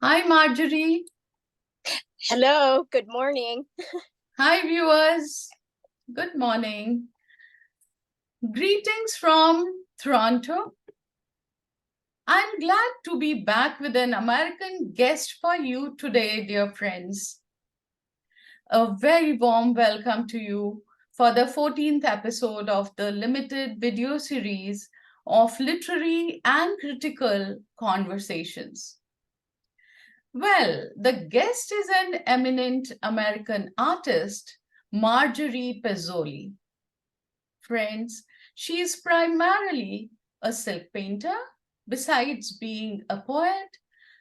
Hi, Marjorie. Hello, good morning. Hi, viewers. Good morning. Greetings from Toronto. I'm glad to be back with an American guest for you today, dear friends. A very warm welcome to you for the 14th episode of the limited video series of literary and critical conversations. Well, the guest is an eminent American artist, Marjorie Pezzoli. Friends, she is primarily a silk painter, besides being a poet,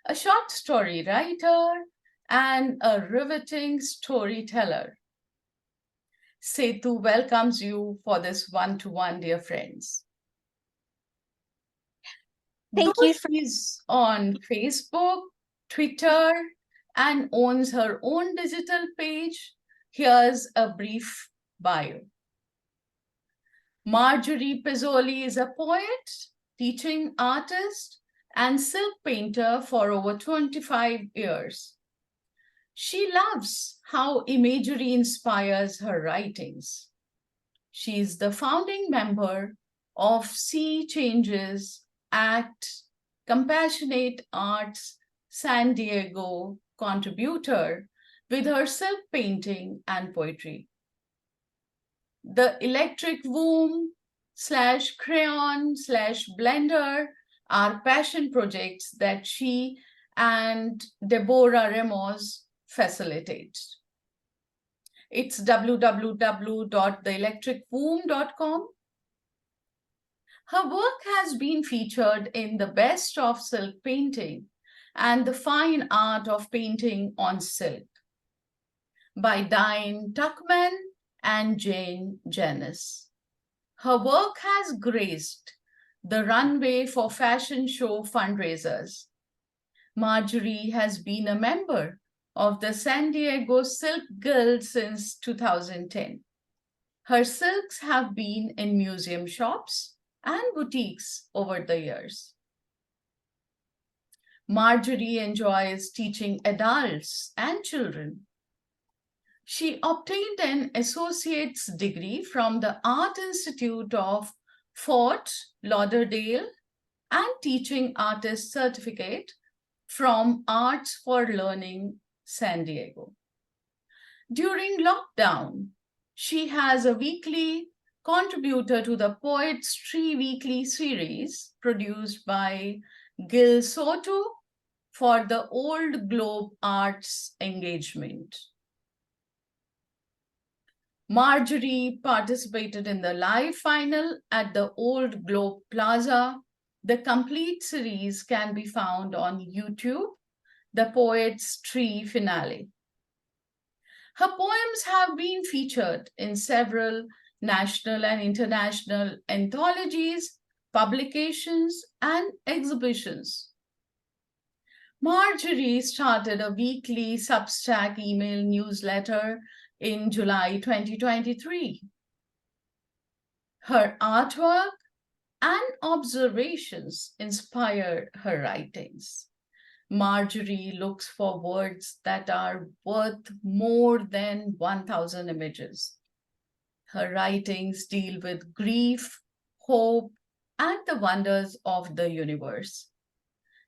a short story writer, and a riveting storyteller. Setu welcomes you for this one-to-one, dear friends. Though Thank you for she's on Facebook, Twitter, and owns her own digital page, here's a brief bio. Marjorie Pezzoli is a poet, teaching artist, and silk painter for over 25 years. She loves how imagery inspires her writings. She is the founding member of Sea Changes Act, Compassionate Arts San Diego contributor with her silk painting and poetry. The electric womb slash crayon slash blender are passion projects that she and Deborah Ramos facilitate. It's www.theelectricwomb.com. Her work has been featured in the Best of Silk Painting and the Fine Art of Painting on Silk by Diane Tuckman and Jane Janis. Her work has graced the runway for fashion show fundraisers. Marjorie has been a member of the San Diego Silk Guild since 2010. Her silks have been in museum shops and boutiques over the years. Marjorie enjoys teaching adults and children. She obtained an associate's degree from the Art Institute of Fort Lauderdale and teaching artist certificate from Arts for Learning San Diego. During lockdown, she has a weekly contributor to the Poets Tree Weekly series produced by Gil Soto for the Old Globe Arts Engagement. Marjorie participated in the live final at the Old Globe Plaza. The complete series can be found on YouTube, the Poets Tree Finale. Her poems have been featured in several national and international anthologies, publications, and exhibitions. Marjorie started a weekly Substack email newsletter in July 2023. Her artwork and observations inspire her writings. Marjorie looks for words that are worth more than 1,000 images. Her writings deal with grief, hope, and the wonders of the universe.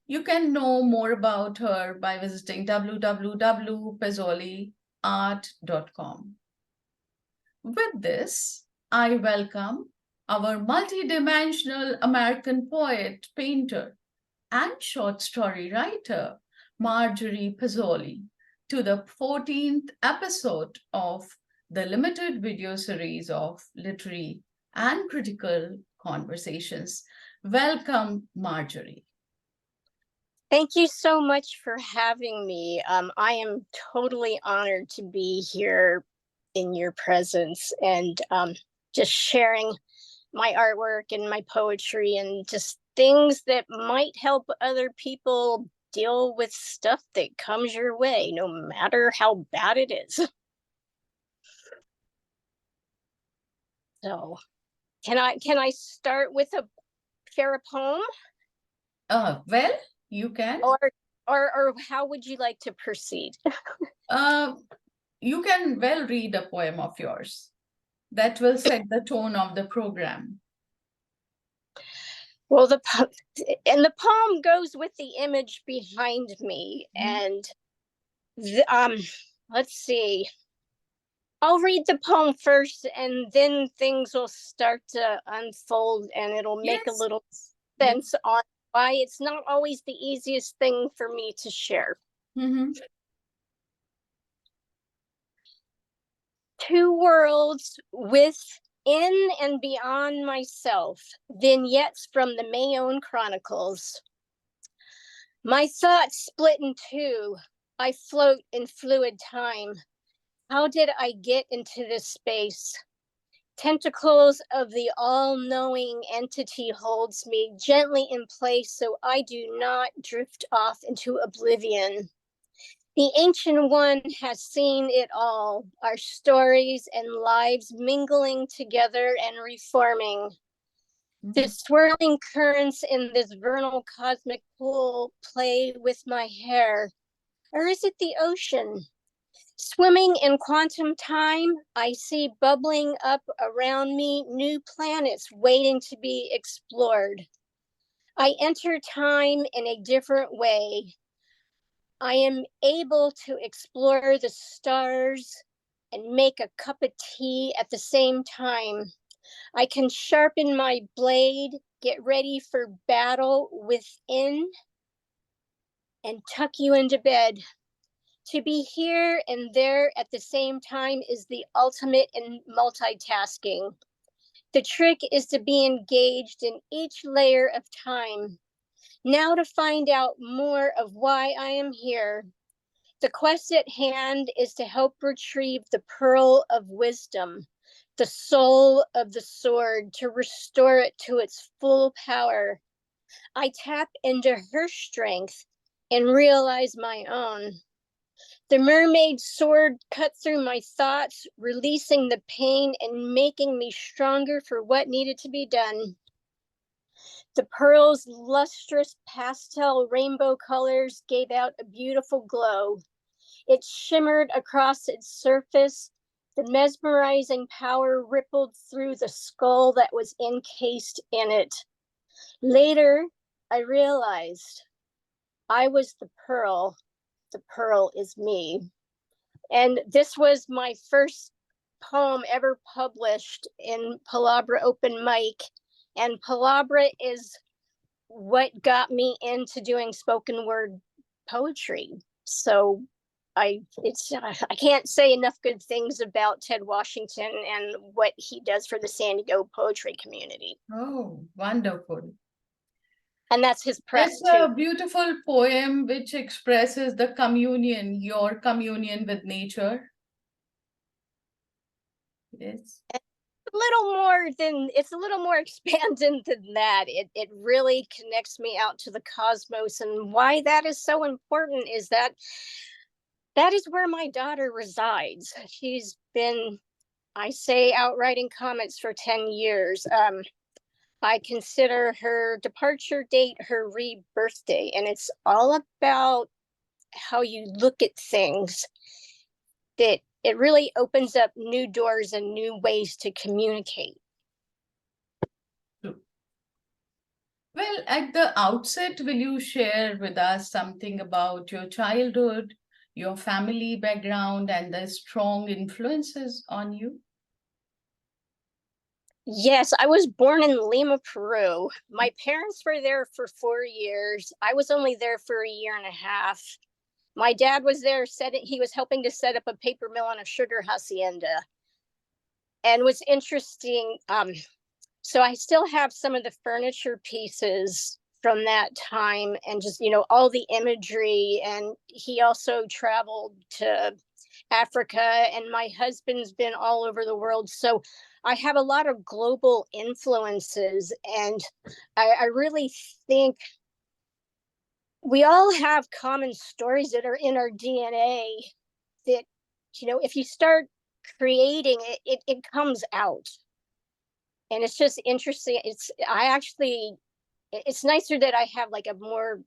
You can know more about her by visiting www.pezzoliart.com. With this, I welcome our multidimensional American poet, painter, and short story writer, Marjorie Pezzoli, to the 14th episode of the limited video series of literary and critical conversations. Welcome, Marjorie. Thank you so much for having me. I am totally honored to be here in your presence and just sharing my artwork and my poetry and just things that might help other people deal with stuff that comes your way, no matter how bad it is. So, can I start with share a poem? Well, you can. Or or how would you like to proceed? Uh, you can well read a poem of yours. That will set the tone of the program. Well, and the poem goes with the image behind me, and let's see. I'll read the poem first, and then things will start to unfold, and it'll make a Yes. little Yes. sense on why it's not always the easiest thing for me to share. Mm-hmm. Two worlds within and beyond myself, vignettes from the Mayone Chronicles. My thoughts split in two. I float in fluid time. How did I get into this space? Tentacles of the all-knowing entity holds me gently in place so I do not drift off into oblivion. The Ancient One has seen it all, our stories and lives mingling together and reforming. The swirling currents in this vernal cosmic pool play with my hair. Or is it the ocean? Swimming in quantum time, I see bubbling up around me new planets waiting to be explored. I enter time in a different way. I am able to explore the stars and make a cup of tea at the same time. I can sharpen my blade, get ready for battle within, and tuck you into bed. To be here and there at the same time is the ultimate in multitasking. The trick is to be engaged in each layer of time. Now to find out more of why I am here. The quest at hand is to help retrieve the pearl of wisdom, the soul of the sword, to restore it to its full power. I tap into her strength and realize my own. The mermaid sword cut through my thoughts, releasing the pain and making me stronger for what needed to be done. The pearl's lustrous pastel rainbow colors gave out a beautiful glow. It shimmered across its surface. The mesmerizing power rippled through the skull that was encased in it. Later, I realized I was the pearl. The pearl is me. And this was my first poem ever published in Palabra Open Mic. And Palabra is what got me into doing spoken word poetry. So I can't say enough good things about Ted Washington and what he does for the San Diego poetry community. Oh, wonderful. And that's his press That's too. a beautiful poem which expresses the communion, your communion with nature. Yes. It's a little more expanded than that. It really connects me out to the cosmos, and why that is so important is that is where my daughter resides. She's been, I say, out writing comments for 10 years. I consider her departure date her rebirth day, and it's all about how you look at things, that it really opens up new doors and new ways to communicate. Well, at the outset, will you share with us something about your childhood, your family background, and the strong influences on you? Yes, I was born in Lima, Peru. My parents were there for 4 years. I was only there for a year and a half. My dad was there, he was helping to set up a paper mill and a sugar hacienda. And what's interesting, so I still have some of the furniture pieces from that time, and just, all the imagery. And he also traveled to Africa, and my husband's been all over the world. So I have a lot of global influences, and I really think we all have common stories that are in our DNA that, if you start creating it, it comes out. And it's just interesting. It's nicer that I have like a more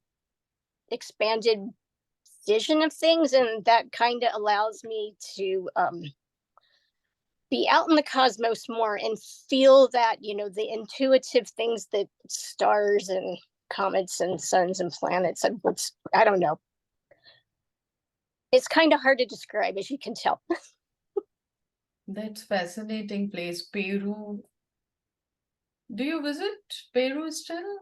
expanded vision of things, and that kind of allows me to be out in the cosmos more and feel that, the intuitive things that stars and comets and suns and planets and what's, I don't know. It's kind of hard to describe, as you can tell. That's fascinating place, Peru. Do you visit Peru still?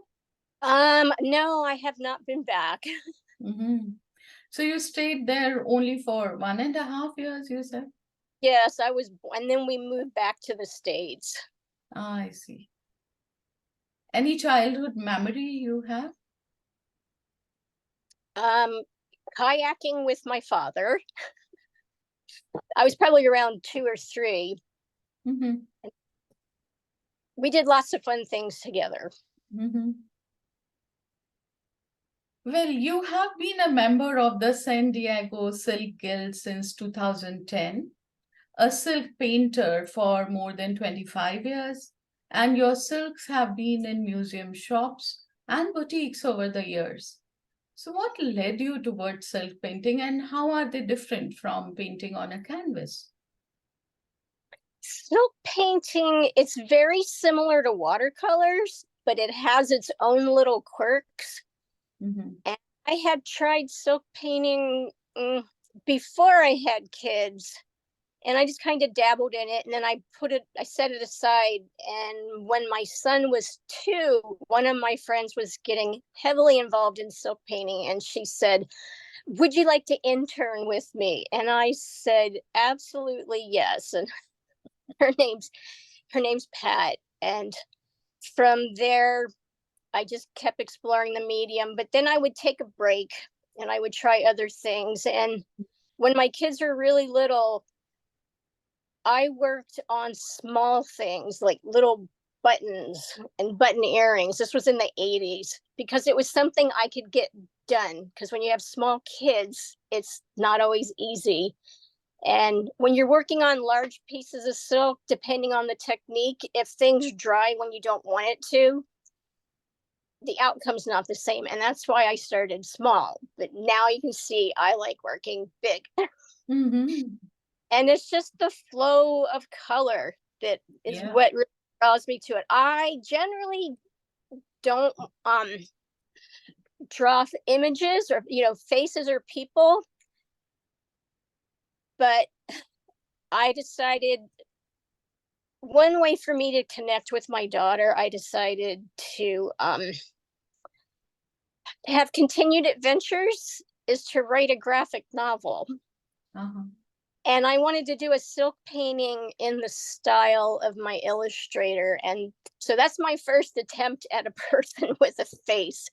No, I have not been back. So you stayed there only for 1.5 years, you said? Yes, and then we moved back to the States. Ah, I see. Any childhood memory you have? Kayaking with my father. I was probably around 2 or 3. We did lots of fun things together. Well, you have been a member of the San Diego Silk Guild since 2010, a silk painter for more than 25 years, and your silks have been in museum shops and boutiques over the years. So, what led you towards silk painting, and how are they different from painting on a canvas? Silk painting, it's very similar to watercolors, but it has its own little quirks. And I had tried silk painting before I had kids, and I just kind of dabbled in it, and then I set it aside. And when my son was 2, one of my friends was getting heavily involved in silk painting, and she said, "Would you like to intern with me?" And I said, "Absolutely, yes." And her name's Pat. And from there, I just kept exploring the medium, but then I would take a break and I would try other things. And when my kids were really little, I worked on small things like little buttons and button earrings. This was in the 80s because it was something I could get done. Because when you have small kids, it's not always easy. And when you're working on large pieces of silk, depending on the technique, if things dry when you don't want it to, the outcome's not the same. And that's why I started small. But now you can see I like working big. And it's just the flow of color that is what really draws me to it. I generally don't draw images or faces or people, but I decided one way for me to connect with my daughter, I decided to have continued adventures, is to write a graphic novel. And I wanted to do a silk painting in the style of my illustrator. And so that's my first attempt at a person with a face.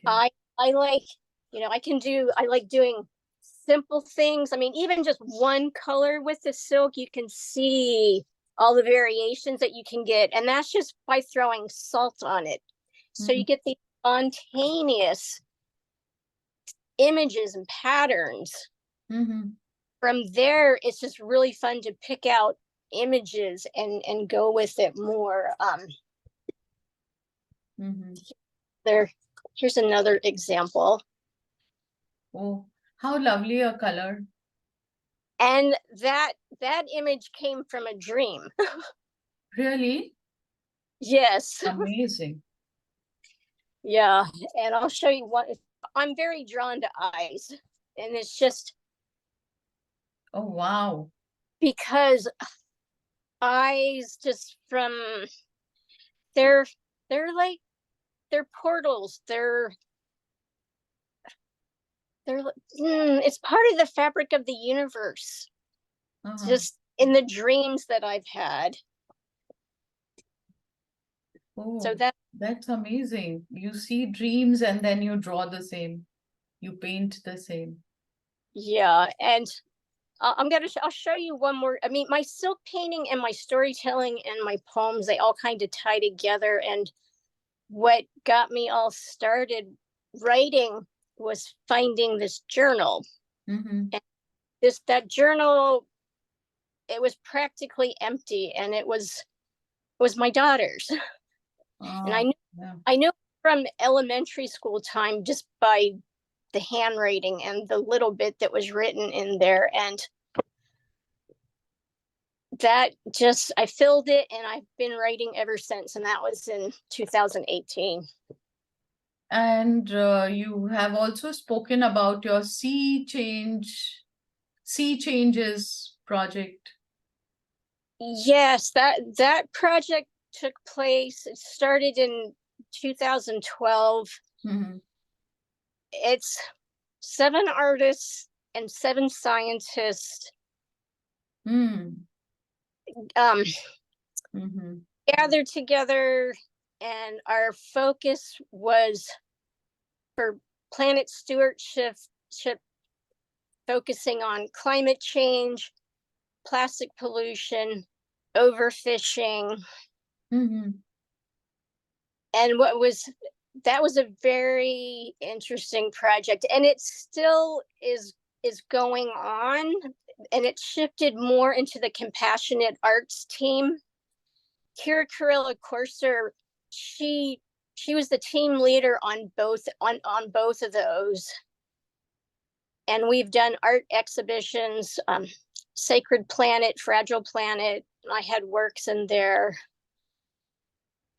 I like, I like doing simple things. I mean, even just one color with the silk, you can see all the variations that you can get. And that's just by throwing salt on it. So you get these spontaneous images and patterns. From there, it's just really fun to pick out images and go with it more. Here's another example. Oh, how lovely a color. And that image came from a dream. Really? Yes. Amazing. Yeah. And I'll show you one. I'm very drawn to eyes. And it's just. Oh, wow. Because eyes just they're portals. It's part of the fabric of the universe. Just in the dreams that I've had. Oh, so that's amazing. You see dreams and then you draw the same. You paint the same. Yeah, and I'll show you one more. I mean, my silk painting and my storytelling and my poems, they all kind of tie together. And what got me all started writing was finding this journal. And that journal, it was practically empty, and it was my daughter's. And I knew from elementary school time, just by the handwriting and the little bit that was written in there. And that just, I filled it and I've been writing ever since. And that was in 2018. And you have also spoken about your sea changes project. Yes, that project took place. It started in 2012. Mm-hmm. It's 7 artists and 7 scientists Mm-hmm. gathered together, and our focus was for planet stewardship, focusing on climate change, plastic pollution, overfishing. Mm-hmm. And that was a very interesting project, and it still is going on, and it shifted more into the compassionate arts team. Kira Kurilla Corser, she was the team leader on both of those. And we've done art exhibitions, Sacred Planet, Fragile Planet. I had works in there.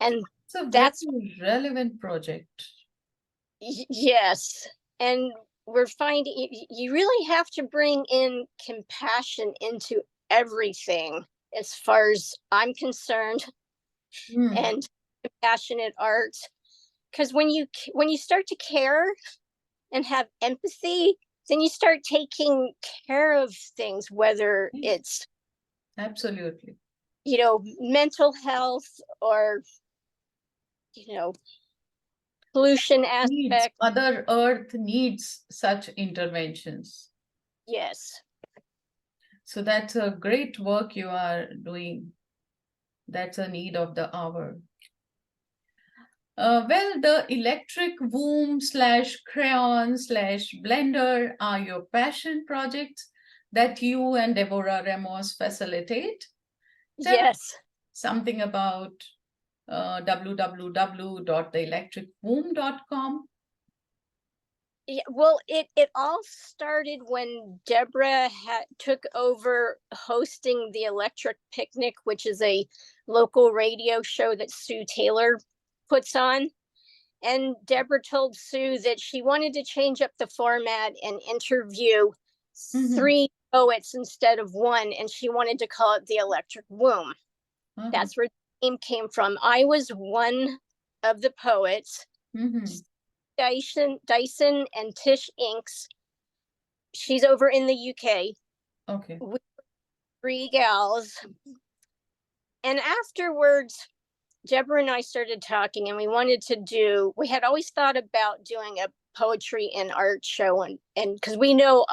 And it's a that's very relevant project. Yes. And we're finding you really have to bring in compassion into everything, as far as I'm concerned, and compassionate art. Because when you start to care and have empathy, then you start taking care of things, whether it's absolutely, mental health or pollution aspect. Mother Earth needs such interventions. Yes. So that's a great work you are doing. That's a need of the hour. Well, the electric womb / crayon / blender are your passion projects that you and Deborah Ramos facilitate. Tell Yes. us something about www.theelectricwomb.com. Yeah, well, it all started when Deborah took over hosting the Electric Picnic, which is a local radio show that Sue Taylor puts on. And Deborah told Sue that she wanted to change up the format and interview 3 poets instead of 1, and she wanted to call it the Electric Womb. That's where the name came from. I was one of the poets. Dyson and Tish Inks. She's over in the UK. Okay. With 3 gals. And afterwards, Deborah and I started talking, and we had always thought about doing a poetry and art show, and because we know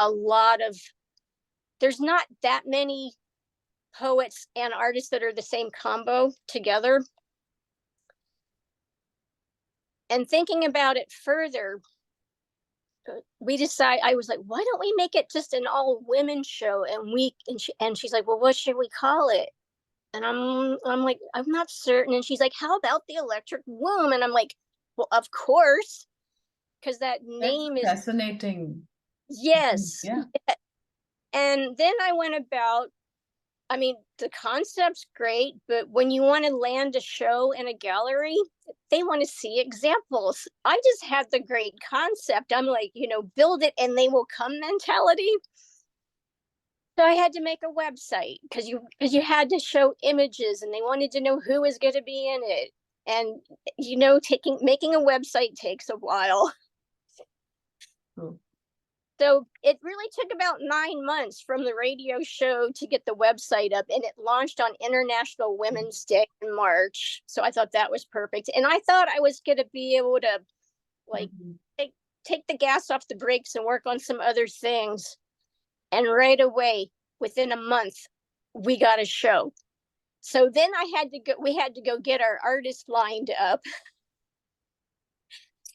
there's not that many poets and artists that are the same combo together. And thinking about it further, I was like, why don't we make it just an all women show? And she's like, well, what should we call it? And I'm like, I'm not certain. And she's like, how about the Electric Womb? And I'm like, well, of course, because that name is fascinating. Yes. Yeah. And then I went about, the concept's great, but when you want to land a show in a gallery, they want to see examples. I just had the great concept. I'm like, build it and they will come mentality. So I had to make a website because you had to show images, and they wanted to know who was going to be in it. And making a website takes a while. So it really took about 9 months from the radio show to get the website up, and it launched on International Women's Day in March. So I thought that was perfect. And I thought I was going to be able to take the gas off the brakes and work on some other things. And right away, within a month, we got a show. So then we had to go get our artists lined up.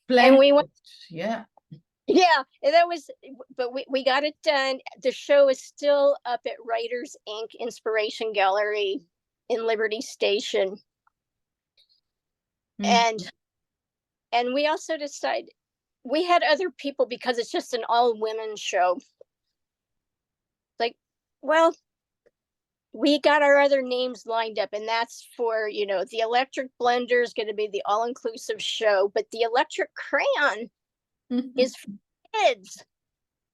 And we went. Yeah. Yeah, but we got it done. The show is still up at Writers Inc. Inspiration Gallery in Liberty Station. And we also decided we had other people, because it's just an all-women show. Like, well, we got our other names lined up, and that's for, the electric blender is going to be the all-inclusive show, but the electric crayon is for kids.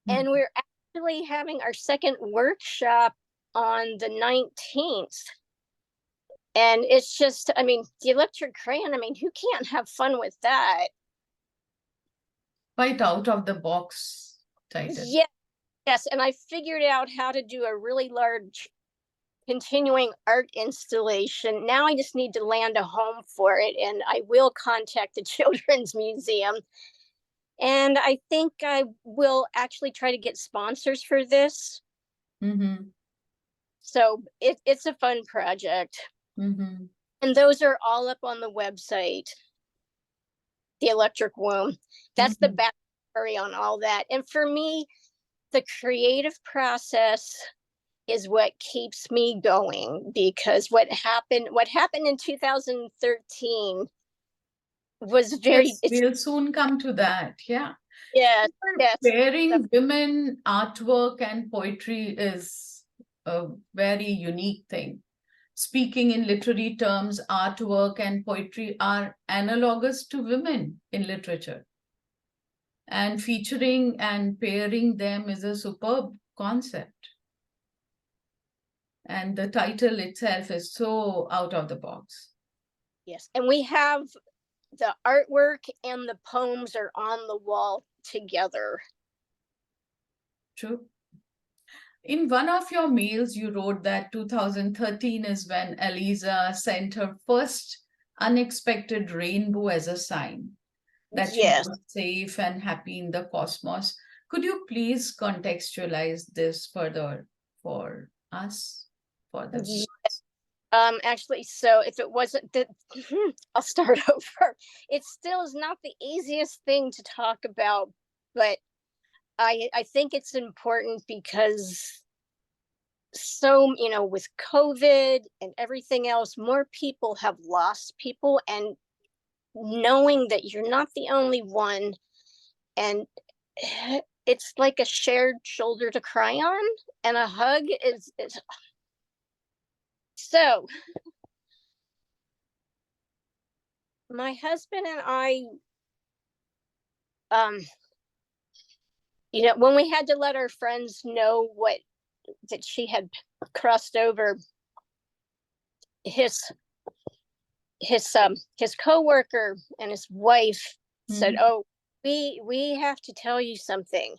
And we're actually having our second workshop on the 19th. And it's just, the electric crayon, who can't have fun with that? Quite out of the box title. Yes. And I figured out how to do a really large continuing art installation. Now I just need to land a home for it, and I will contact the Children's Museum. And I think I will actually try to get sponsors for this. So it's a fun project. And those are all up on the website, The Electric Womb. That's the backstory on all that. And for me, the creative process is what keeps me going, because what happened in 2013 was very... Yes, we'll soon come to that. Yeah. Yes. Pairing women artwork and poetry is a very unique thing. Speaking in literary terms, artwork and poetry are analogous to women in literature. And featuring and pairing them is a superb concept. And the title itself is so out of the box. Yes, and we have the artwork and the poems are on the wall together. True. In one of your mails, you wrote that 2013 is when Eliza sent her first unexpected rainbow as a sign that she was safe and happy in the cosmos. Could you please contextualize this further for us, for the viewers? Actually, so if it wasn't that, I'll start over. It still is not the easiest thing to talk about, but I think it's important because with COVID and everything else, more people have lost people, and knowing that you're not the only one, and it's like a shared shoulder to cry on, and a hug is so. My husband and I, when we had to let our friends know that she had crossed over, his coworker and his wife said, "Oh, we have to tell you something,"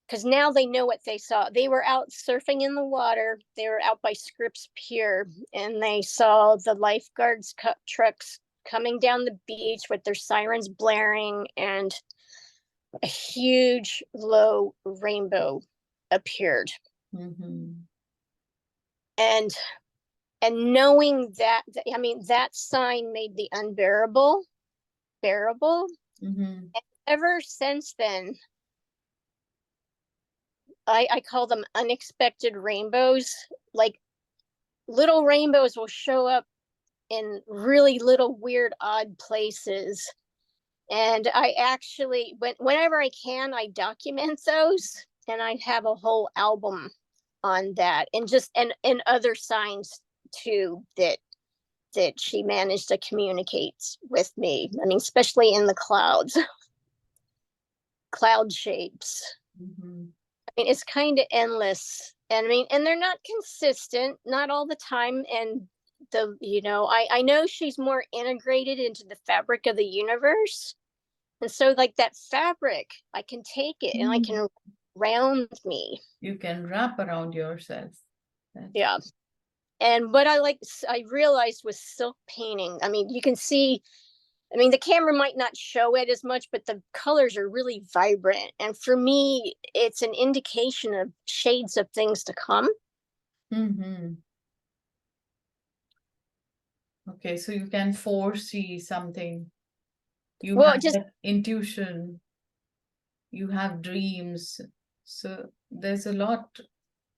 because now they know what they saw. They were out surfing in the water. They were out by Scripps Pier, and they saw the lifeguards trucks coming down the beach with their sirens blaring, and a huge low rainbow appeared. And knowing that, that sign made the unbearable bearable. And ever since then, I call them unexpected rainbows. Like, little rainbows will show up in really little, weird, odd places. And I actually, whenever I can, I document those, and I have a whole album on that, and other signs too that she managed to communicate with me. Especially in the clouds, cloud shapes. It's kind of endless, and and they're not consistent, not all the time. And I know she's more integrated into the fabric of the universe, and so like that fabric, I can take it and I can round me. You can wrap around yourself. Yeah. And what I realized was silk painting. You can see, the camera might not show it as much, but the colors are really vibrant. And for me, it's an indication of shades of things to come. Okay, so you can foresee something. You have that intuition. You have dreams. So there's a lot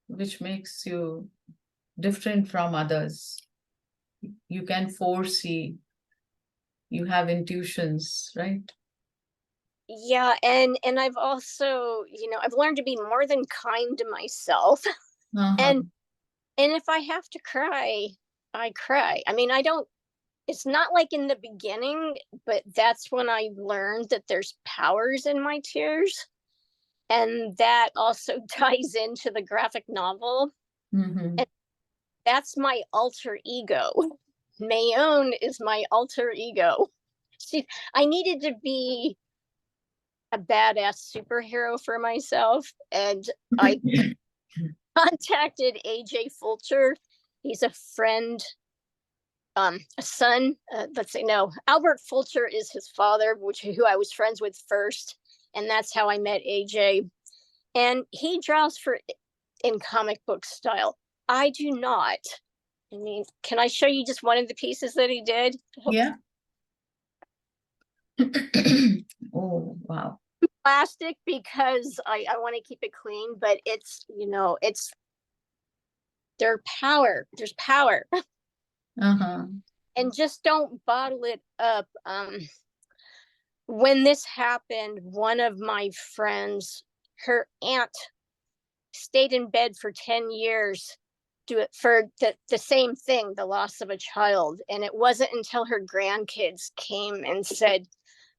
which makes you different from others. You can foresee. You have intuitions, right? Yeah, and I've also, I've learned to be more than kind to myself. Uh-huh. and if I have to cry, I cry. I mean, I don't it's not like in the beginning, but that's when I learned that there's powers in my tears. And that also ties into the graphic novel. Mm-hmm. And that's my alter ego. Mayone is my alter ego. See, I needed to be a badass superhero for myself. And I contacted AJ Fulcher. He's a friend, a son. Let's say no. Albert Fulcher is his father, who I was friends with first, and that's how I met AJ. And he draws in comic book style. I do not. I mean, can I show you just one of the pieces that he did? Yeah. Oh, wow. Plastic, because I want to keep it clean, but it's their power. There's power. Uh-huh. And just don't bottle it up. When this happened, one of my friends, her aunt, stayed in bed for 10 years do it for the same thing, the loss of a child. And it wasn't until her grandkids came and said,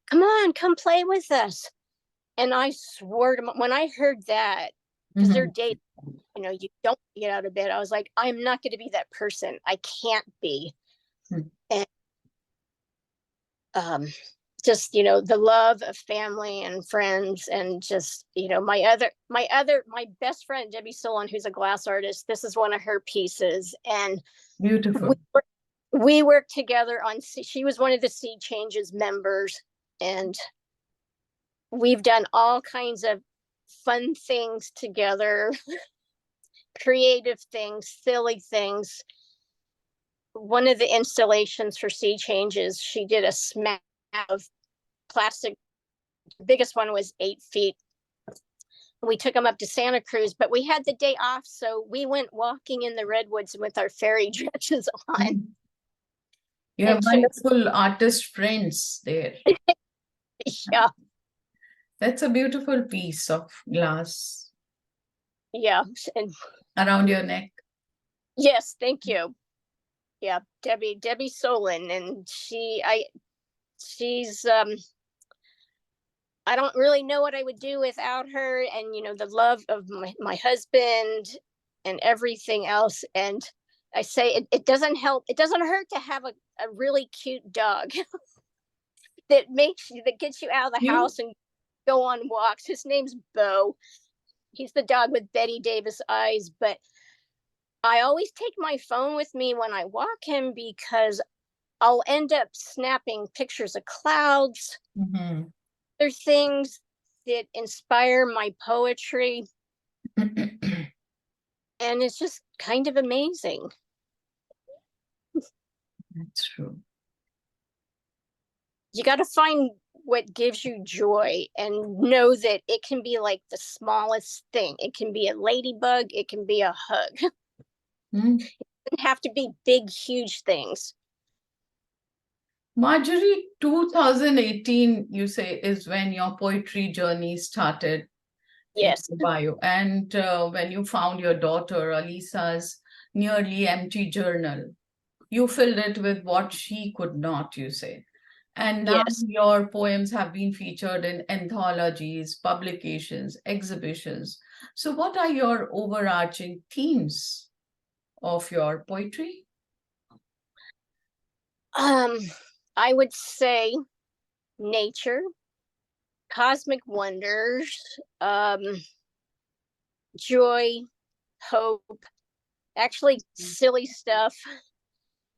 come on, come play with us. And I swore to when I heard that, because they're Mm-hmm. dating, you don't get out of bed. I was like, I'm not going to be that person. I can't be. And um, just the love of family and friends, and just my best friend Debbie Solon, who's a glass artist. This is one of her pieces, and we, Beautiful. we worked together on. She was one of the Sea Changes members, and we've done all kinds of fun things together, creative things, silly things. One of the installations for Sea Changes, she did a smash of plastic. The biggest one was 8 feet. We took them up to Santa Cruz, but we had the day off, so we went walking in the redwoods with our fairy dresses on. You have And wonderful artist friends there. yeah, That's a beautiful piece of glass yeah, and around your neck. yes, thank you. Yeah, Debbie Solon, and she's I don't really know what I would do without her, and the love of my husband and everything else. And I say it doesn't help. It doesn't hurt to have a really cute dog that gets you out of the You, house and go on walks. His name's Bo. He's the dog with Betty Davis eyes. But I always take my phone with me when I walk him, because I'll end up snapping pictures of clouds. Mhm. They're things that inspire my poetry, and it's just kind of amazing. That's true. You got to find what gives you joy, and know that it can be like the smallest thing. It can be a ladybug, it can be a hug. Mm. It doesn't have to be big, huge things. Marjorie, 2018, you say, is when your poetry journey started in Yes, your bio. And when you found your daughter, Alisa's nearly empty journal, you filled it with what she could not, you say. And now yes. your poems have been featured in anthologies, publications, exhibitions. So, what are your overarching themes of your poetry? um I would say nature, cosmic wonders, joy, hope, actually silly stuff.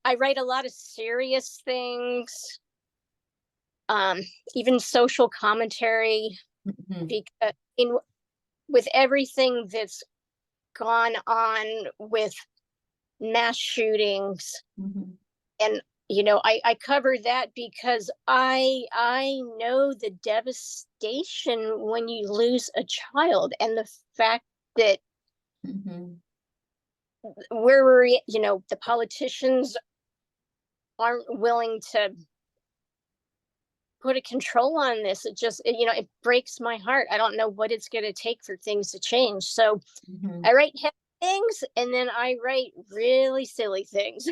I write a lot of serious things, um, even social commentary, Mhm. because with everything that's gone on with mass shootings, Mhm. and I cover that because I know the devastation when you lose a child, and the fact that Mhm. the politicians aren't willing to put a control on this. It just, it breaks my heart. I don't know what it's going to take for things to change. So I write heavy things, and then I write really silly things.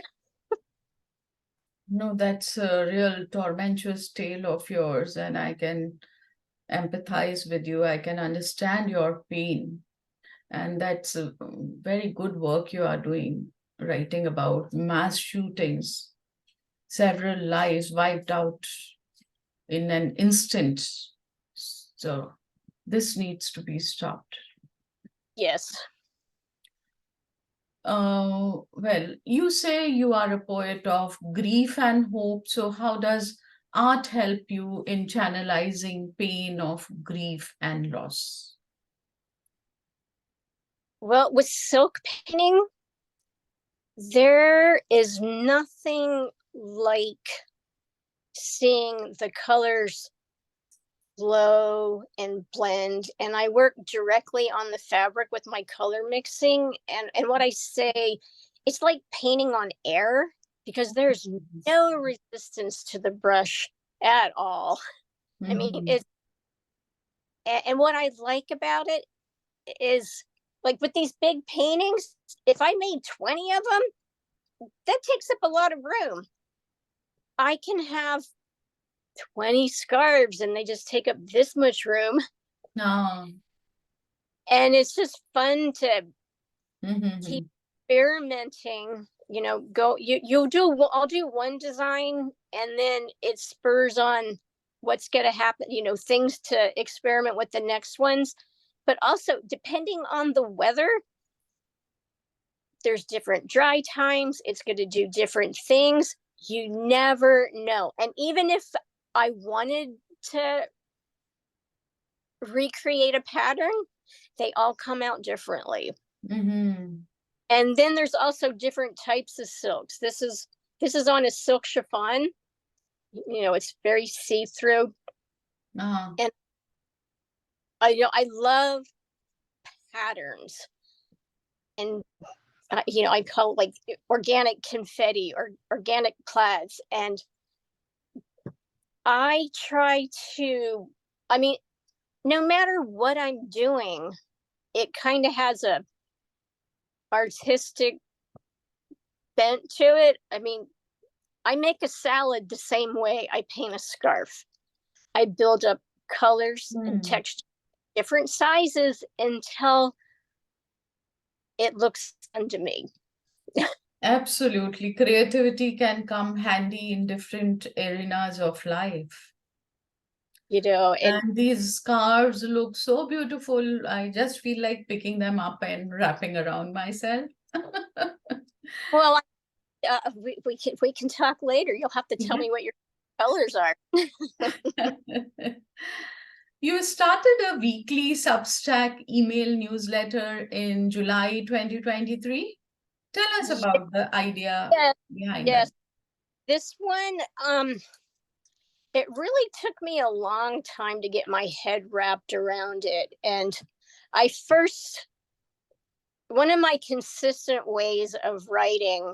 No, that's a real tormentuous tale of yours, and I can empathize with you. I can understand your pain. And that's a very good work you are doing, writing about mass shootings, several lives wiped out in an instant. So this needs to be stopped. Yes. Well, you say you are a poet of grief and hope. So how does art help you in channelizing pain of grief and loss? Well, with silk painting, there is nothing like seeing the colors flow and blend. And I work directly on the fabric with my color mixing. And what I say, it's like painting on air, because there's no resistance to the brush at all. I mean, Mhm. and what I like about it is, like with these big paintings, if I made 20 of them, that takes up a lot of room. I can have 20 scarves and they just take up this much room. Ah. And it's just fun to keep Mhm. experimenting. I'll do one design, and then it spurs on what's going to happen, things to experiment with the next ones. But also, depending on the weather, there's different dry times. It's going to do different things. You never know. And even if I wanted to recreate a pattern, they all come out differently. Mhm. And then there's also different types of silks. This is on a silk chiffon. It's very see-through. Ah. And I love patterns. And I call it like organic confetti or organic plaids. And I try to, I mean, no matter what I'm doing, it kind of has a artistic bent to it. I mean, I make a salad the same way I paint a scarf. I build up colors and Hmm. texture, different sizes, until it looks fun to me. Absolutely. Creativity can come handy in different arenas of life. And And these scarves look so beautiful. I just feel like picking them up and wrapping around myself. well, we can talk later. You'll have to tell Yeah. me what your colors are. You started a weekly Substack email newsletter in July 2023. Tell us about the idea Yes, behind that. yes. This one, it really took me a long time to get my head wrapped around it. And I first, one of my consistent ways of writing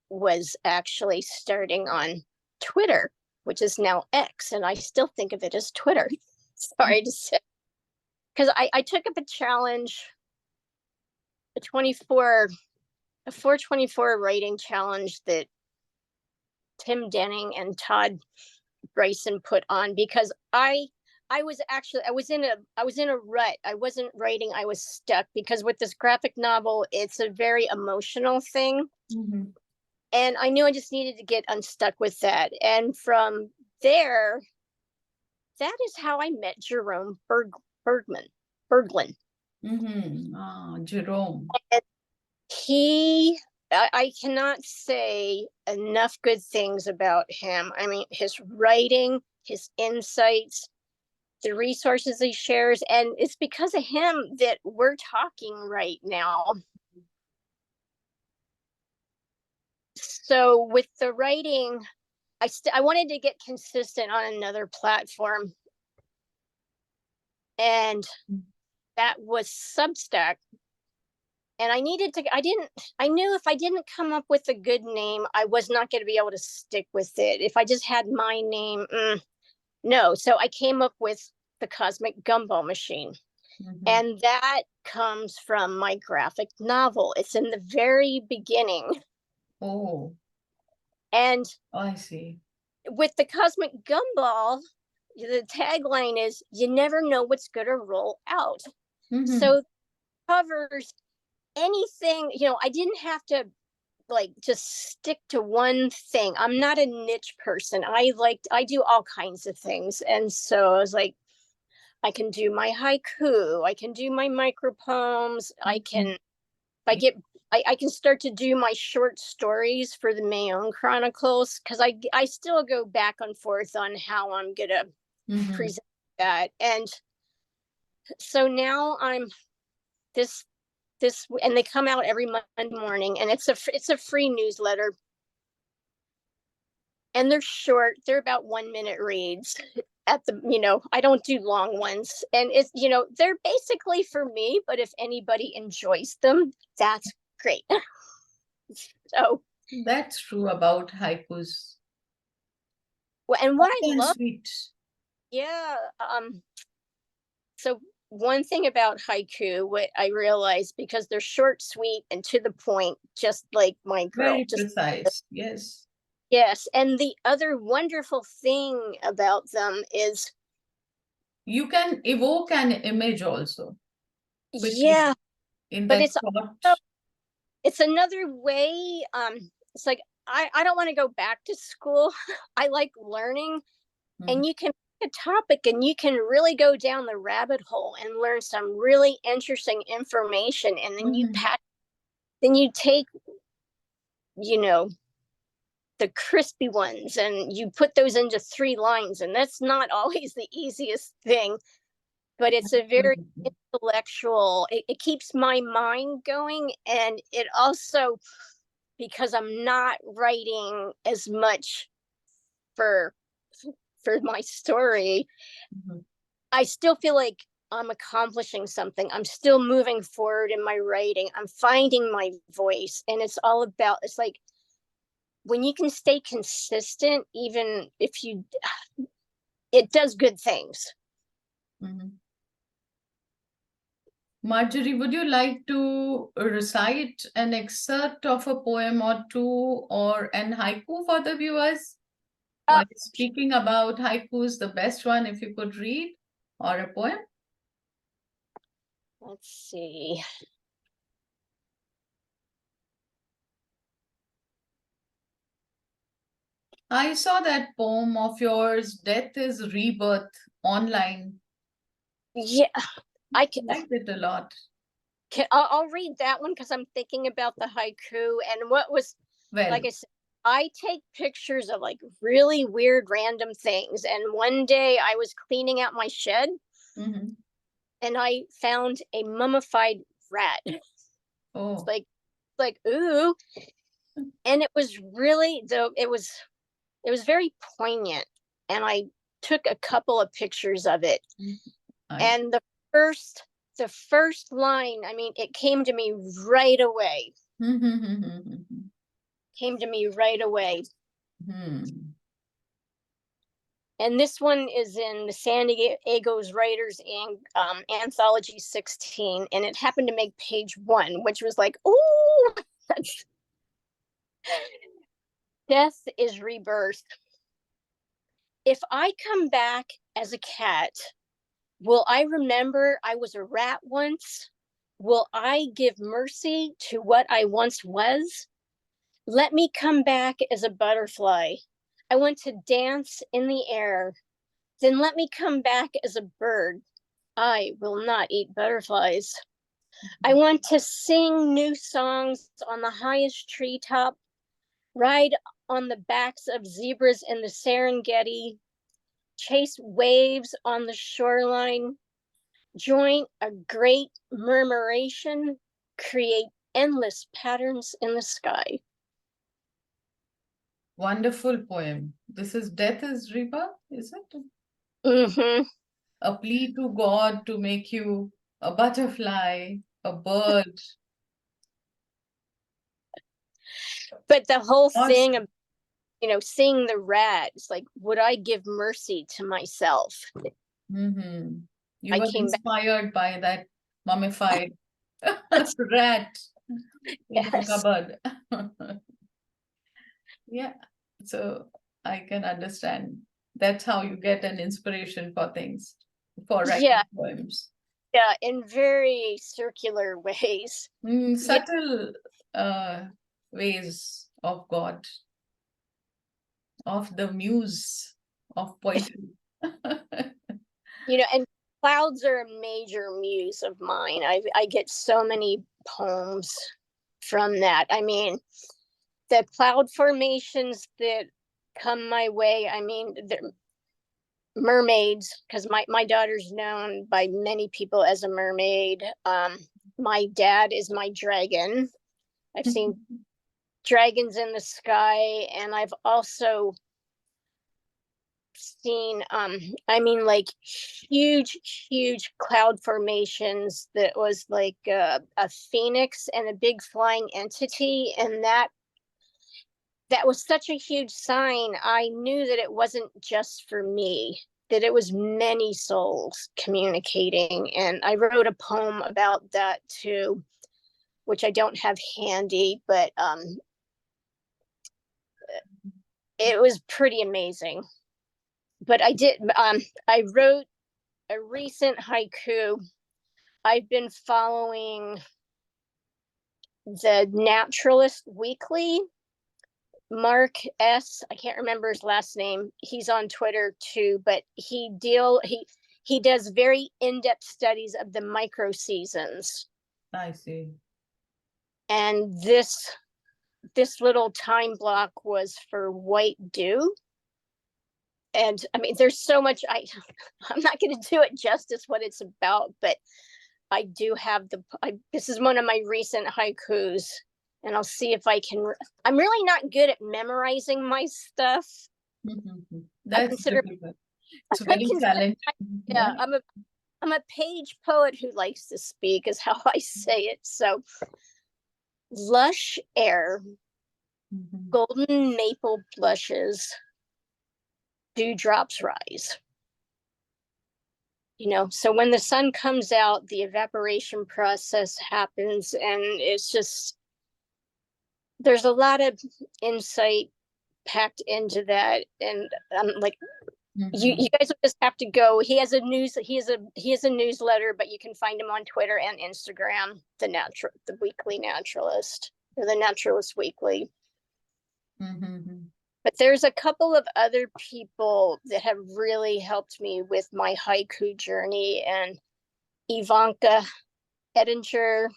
was actually starting on Twitter, which is now X, and I still think of it as Twitter. Sorry to say, because I took up a challenge, a 424 writing challenge that Tim Denning and Todd Bryson put on, because I was in a rut. I wasn't writing. I was stuck, because with this graphic novel, it's a very emotional thing. Mhm. And I knew I just needed to get unstuck with that. And from there, that is how I met Jerome Berglund. Ah, Jerome. And I cannot say enough good things about him. I mean, his writing, his insights, the resources he shares, and it's because of him that we're talking right now. So with the writing, I wanted to get consistent on another platform, and that was Substack. And I knew if I didn't come up with a good name, I was not going to be able to stick with it. If I just had my name, No, so I came up with the cosmic gumball machine. And that comes from my graphic novel. It's in the very beginning. Oh, And I see. with the cosmic gumball, the tagline is, you never know what's going to roll out. So it covers anything, I didn't have to like just stick to one thing. I'm not a niche person. I do all kinds of things. And so I was like, I can do my haiku, I can do my micro poems, I can I can start to do my short stories for the Mayonnaise Chronicles, because I still go back and forth on how I'm gonna present that. And so now I'm this and they come out every Monday morning, and it's a free newsletter, and they're short, they're about 1 minute reads at the, I don't do long ones, and it's, they're basically for me, but if anybody enjoys them, that's great. So That's true about haikus. and what I Short and love, sweet. yeah, so one thing about haiku, what I realized, because they're short, sweet, and to the point, just like my girl, Very just precise. Yes. yes. And the other wonderful thing about them is, You can evoke an image also quickly yeah, in but that it's short. it's another way. It's like, I don't want to go back to school. I like learning, and you can pick a topic and you can really go down the rabbit hole and learn some really interesting information, and then you take, you know the crispy ones, and you put those into 3 lines, and that's not always the easiest thing, but it's a very intellectual, it keeps my mind going, and it also, because I'm not writing as much for my story, I still feel like I'm accomplishing something. I'm still moving forward in my writing. I'm finding my voice, and it's like, when you can stay consistent, even if it does good things. Marjorie, would you like to recite an excerpt of a poem or two, or an haiku for the viewers? While speaking about haikus, the best one, if you could read, or a poem? Let's see. I saw that poem of yours, Death is Rebirth, online. Yeah, I liked it a lot. I'll read that one, because I'm thinking about the haiku, and what was, Well, like I said, I take pictures of like really weird random things. And one day I was cleaning out my shed, and I found a mummified rat. oh, Like ooh. And it was really, though, it was very poignant, and I took a couple of pictures of it. And the first line, I mean, it came to me right away. Came to me right away. And this one is in the San Diego's Writers Anthology 16, and it happened to make page 1, which was like, oh, death is rebirth. If I come back as a cat, will I remember I was a rat once? Will I give mercy to what I once was? Let me come back as a butterfly. I want to dance in the air. Then let me come back as a bird. I will not eat butterflies. I want to sing new songs on the highest treetop, ride on the backs of zebras in the Serengeti, chase waves on the shoreline, join a great murmuration, create endless patterns in the sky. Wonderful poem. This is Death is Rebirth, is it? A plea to God to make you a butterfly, a bird. But the whole Awesome. thing seeing the rat, it's like, would I give mercy to myself? You I were came back. inspired by that mummified rat in your Yes. cupboard. Yeah, so I can understand. That's how you get an inspiration for things, for Yeah. writing poems. Yeah. In very circular ways. Yeah. Subtle ways of God, of the muse of poetry. And clouds are a major muse of mine. I get so many poems from that. I mean, the cloud formations that come my way, I mean, they're mermaids, because my daughter's known by many people as a mermaid. My dad is my dragon. I've seen dragons in the sky, and I've also seen I mean, like, huge cloud formations that was like a phoenix and a big flying entity, and that was such a huge sign. I knew that it wasn't just for me, that it was many souls communicating. And I wrote a poem about that too, which I don't have handy, but it was pretty amazing. But I wrote a recent haiku. I've been following the Naturalist Weekly. Mark S. I can't remember his last name. He's on Twitter too, but he does very in-depth studies of the micro seasons. I see. And this little time block was for white dew. And I mean, there's so much. I'm not going to do it justice what it's about, but I do have this is one of my recent haikus, and I'll see if I can. I'm really not good at memorizing my stuff. I That's consider difficult. It's very challenging. yeah, Yeah. I'm a page poet who likes to speak, is how I say it. So, lush air, golden maple blushes, dewdrops rise. So when the sun comes out, the evaporation process happens, and it's just, there's a lot of insight packed into that. And I'm like, you guys will just have to go. He has a newsletter, but you can find him on Twitter and Instagram, the Weekly Naturalist, or the Naturalist Weekly. But there's a couple of other people that have really helped me with my haiku journey, and Ivanka Edinger,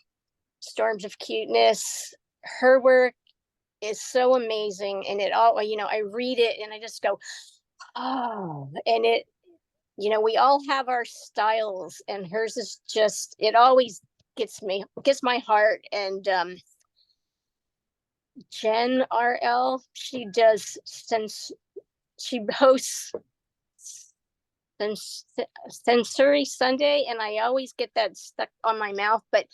Storms of Cuteness. Her work is so amazing, and I read it and I just go, oh, and we all have our styles, and hers is just, it always gets my heart. And Jen RL, she hosts Sensory Sunday, and I always get that stuck on my mouth, but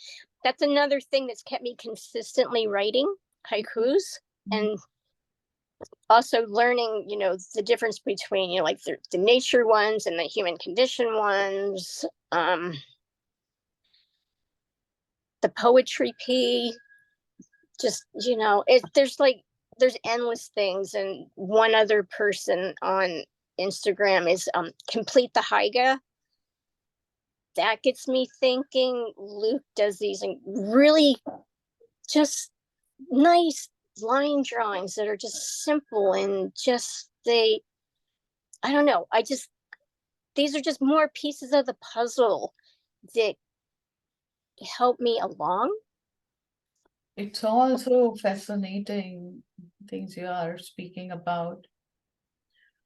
that's another thing that's kept me consistently writing haikus. And also learning, the difference between, like the nature ones and the human condition ones, the poetry P, just, there's endless things. And one other person on Instagram is Complete the Haiga. That gets me thinking. Luke does these really just nice line drawings that are just simple, and I don't know, these are just more pieces of the puzzle that help me along. It's also fascinating things you are speaking about.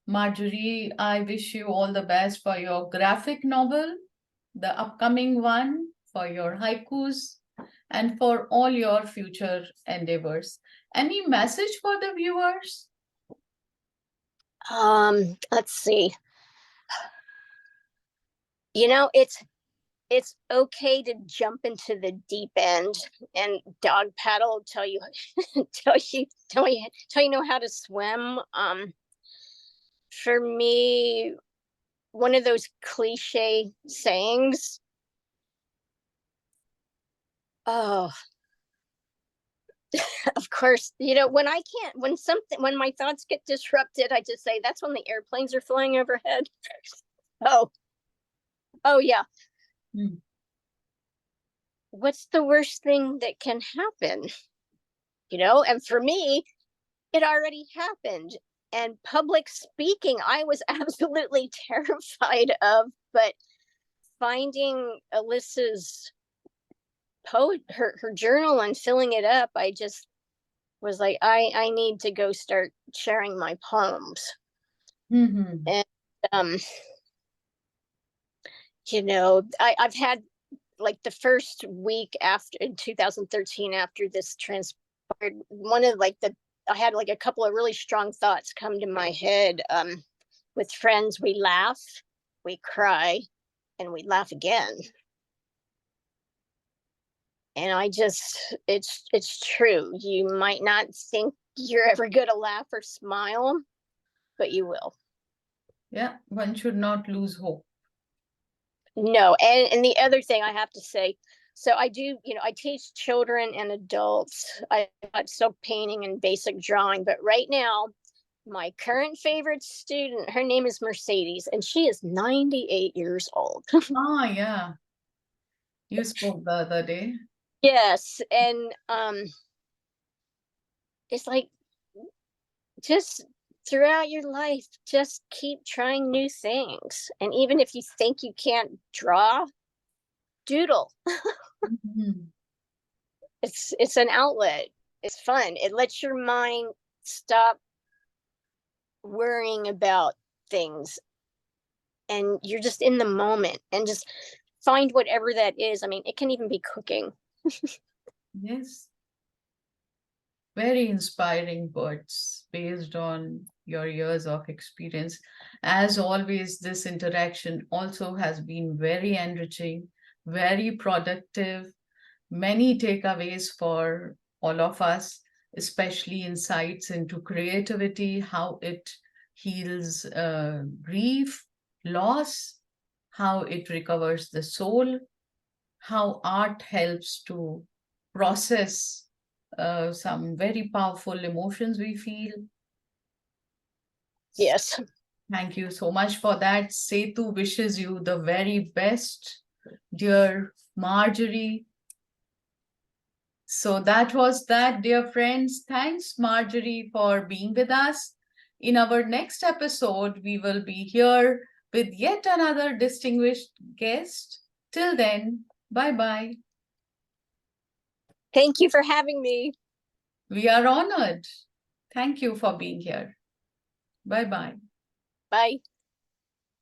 Marjorie, I wish you all the best for your graphic novel, the upcoming one, for your haikus, and for all your future endeavors. Any message for the viewers? Let's see. It's it's okay to jump into the deep end, and dog paddle tell you tell you know how to swim. For me, one of those cliche sayings, oh, of course, when I can't, when my thoughts get disrupted, I just say that's when the airplanes are flying overhead. Oh, yeah. Mm. What's the worst thing that can happen? And for me, it already happened. And public speaking, I was absolutely terrified of, but finding Alyssa's her journal and filling it up, I just was like, I need to go start sharing my poems. Mm-hmm. And I've had, like, the first week after, in 2013, after this transpired, I had like a couple of really strong thoughts come to my head. With friends, we laugh, we cry, and we laugh again. And it's true. You might not think you're ever going to laugh or smile, but you will. Yeah, one should not lose hope. No, and the other thing I have to say, so I do, I teach children and adults. I taught silk painting and basic drawing, but right now, my current favorite student, her name is Mercedes, and she is 98 years old. Ah, yeah. You spoke the other day. Yes, and it's like, just throughout your life, just keep trying new things. And even if you think you can't draw, doodle. Mm-hmm. It's an outlet. It's fun. It lets your mind stop worrying about things, and you're just in the moment, and just find whatever that is. I mean, it can even be cooking. Yes. Very inspiring words based on your years of experience. As always, this interaction also has been very enriching, very productive, many takeaways for all of us, especially insights into creativity, how it heals grief, loss, how it recovers the soul, how art helps to process some very powerful emotions we feel. Yes. Thank you so much for that. Setu wishes you the very best, dear Marjorie. So that was that, dear friends. Thanks, Marjorie, for being with us. In our next episode, we will be here with yet another distinguished guest. Till then, bye-bye. Thank you for having me. We are honored. Thank you for being here. Bye-bye. Bye.